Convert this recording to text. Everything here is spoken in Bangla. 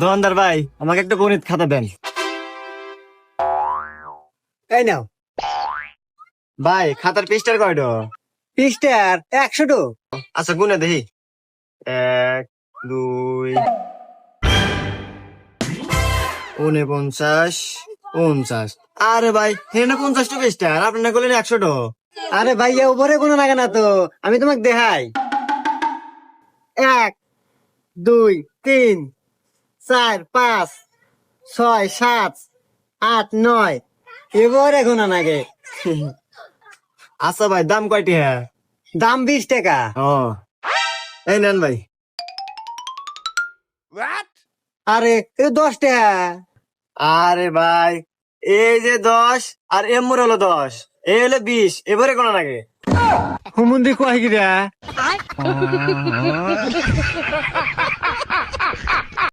দোকানদার ভাই, আমাকে একটা গণিত খাতা দেন। এই নাও। ভাই, খাতার পৃষ্ঠার কয়টো? পৃষ্ঠার 100টো। আচ্ছা, গুনে দেখি। 1, 2, 49, 50। আরে ভাই, এখানে 50টা পৃষ্ঠা, আর আপনি না করলেন 100টো। আরে ভাইয়া উপরে কোনো লাগে না তো, আমি তোমাকে দেখাই। 1, 2, 3, 4, 5, 6, 7, 8, 9 এবারে গোনা লাগে। আচ্ছা ভাই, দাম কয়টি? হ্যাঁ, দাম 20 টাকা। ও, এই নেন ভাই। আরে এটা 10 টাকা। আরে ভাই, এই যে 10 আর এমর হলো 10, এই হলো 20, এবারে কোন লাগে? হুমুন্দি কয় গিরা।